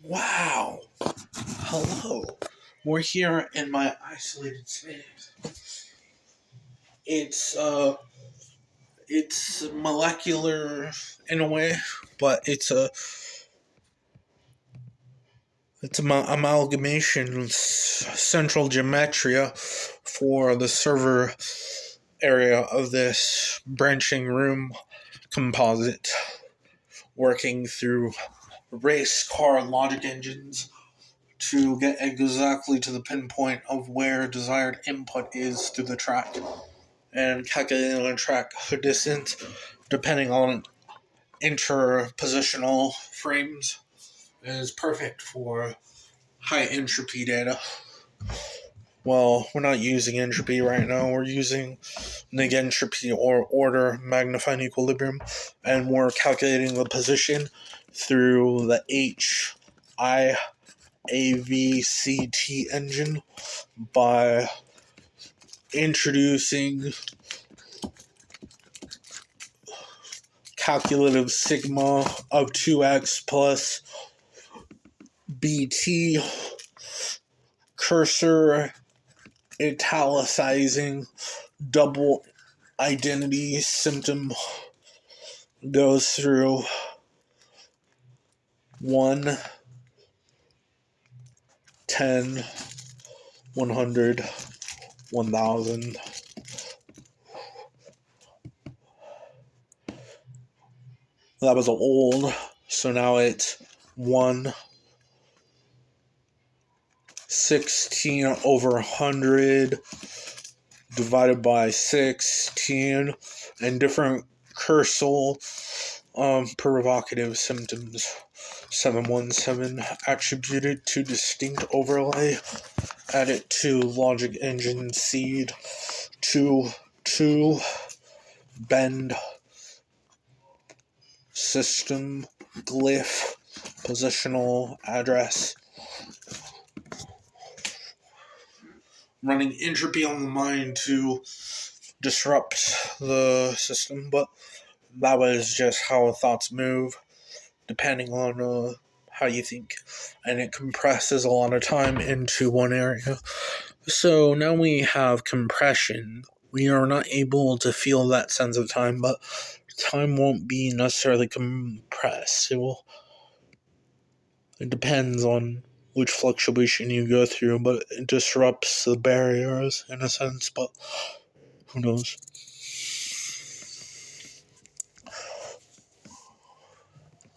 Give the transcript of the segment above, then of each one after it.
Wow. Hello. We're here in my isolated space. It's it's molecular in a way, but it's amalgamation central geometria for the server area of this branching room composite, working through race car logic engines to get exactly to the pinpoint of where desired input is to the track, and calculating the track distance depending on interpositional frames is perfect for high entropy data. Well, we're not using entropy right now, we're using negentropy or order magnified equilibrium, and we're calculating the position through the HIAVCT engine by introducing calculative sigma of 2x plus bt, cursor italicizing double identity symptom goes through 1, 10, 100, 1000. That was old, so now it's 1, 16 over 100 divided by 16, and different cursal provocative symptoms. 717 attributed to distinct overlay, added to logic engine seed 2 bend system glyph positional address. Running entropy on the mind to disrupt the system, but that was just how thoughts move, depending on how you think, and it compresses a lot of time into one area. So now we have compression. We are not able to feel that sense of time, but time won't be necessarily compressed. It depends on which fluctuation you go through, but it disrupts the barriers in a sense, but who knows.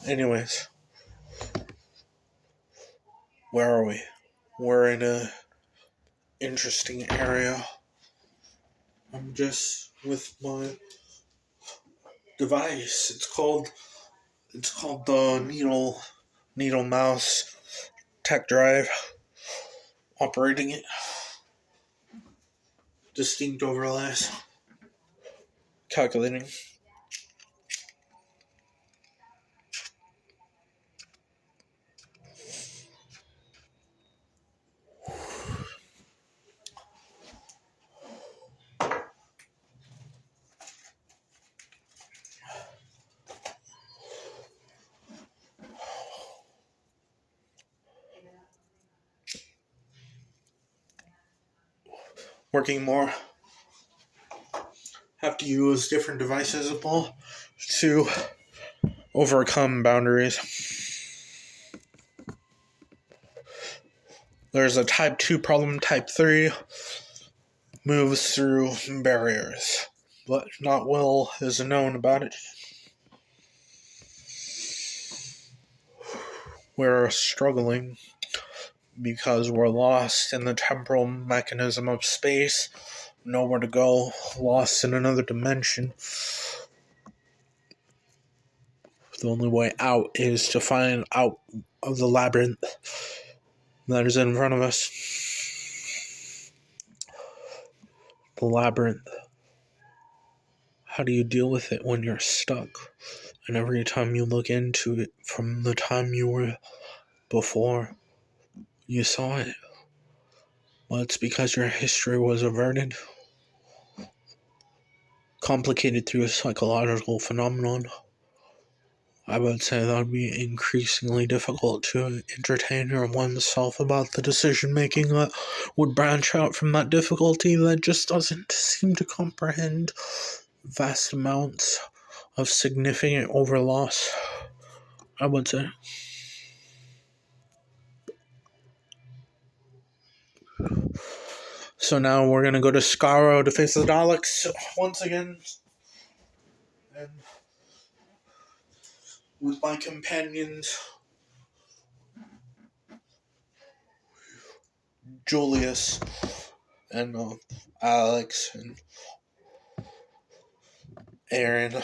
Anyways, where are we? We're in a interesting area. I'm just with my device. It's called the needle mouse tech drive. Operating it. Distinct overlays. Calculating. Working more. Have to use different devices to overcome boundaries. There's a type 2 problem, type 3 moves through barriers, but not well is known about it. We're struggling because we're lost in the temporal mechanism of space, nowhere to go, lost in another dimension. The only way out is to find out of the labyrinth that is in front of us. The labyrinth. How do you deal with it when you're stuck? And every time you look into it from the time you were before you saw it, well, it's because your history was averted, complicated through a psychological phenomenon. I would say that would be increasingly difficult to entertain oneself about the decision making that would branch out from that difficulty that just doesn't seem to comprehend vast amounts of significant overloss, I would say. So now we're gonna go to Skaro to face the Daleks once again. And with my companions, Julius and Alex and Aaron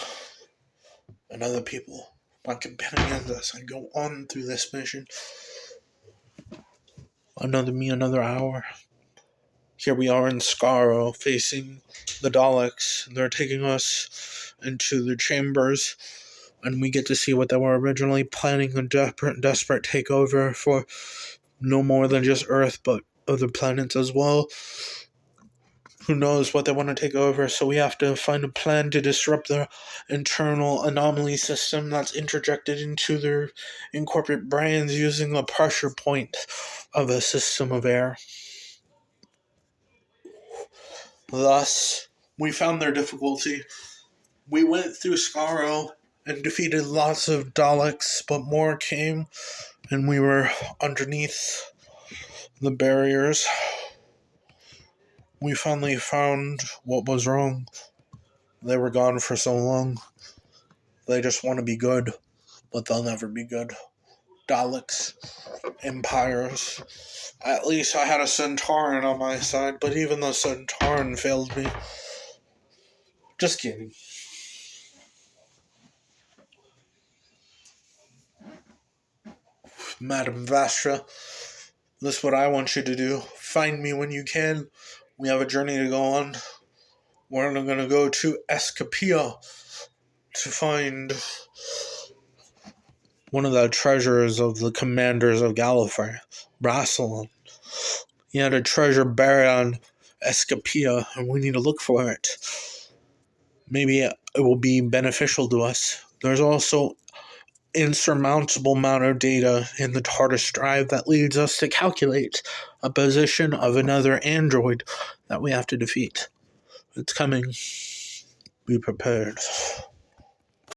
and other people. My companions as I go on through this mission. Another hour. Here we are in Skaro, facing the Daleks. They're taking us into the chambers, and we get to see what they were originally planning, a desperate takeover for no more than just Earth, but other planets as well. Who knows what they want to take over, so we have to find a plan to disrupt their internal anomaly system that's interjected into their incorporate brains using the pressure point of a system of air. Thus, we found their difficulty. We went through Skaro and defeated lots of Daleks, but more came, and we were underneath the barriers. We finally found what was wrong. They were gone for so long. They just want to be good, but they'll never be good. Daleks, empires. At least I had a Centauran on my side, but even the Centauran failed me. Just kidding. Madam Vastra, this is what I want you to do. Find me when you can. We have a journey to go on. We're going to go to Escapia to find one of the treasures of the commanders of Gallifrey, Rassilon. He had a treasure buried on Escapia, and we need to look for it. Maybe it will be beneficial to us. There's also insurmountable amount of data in the TARDIS drive that leads us to calculate a position of another android that we have to defeat. It's coming. Be prepared.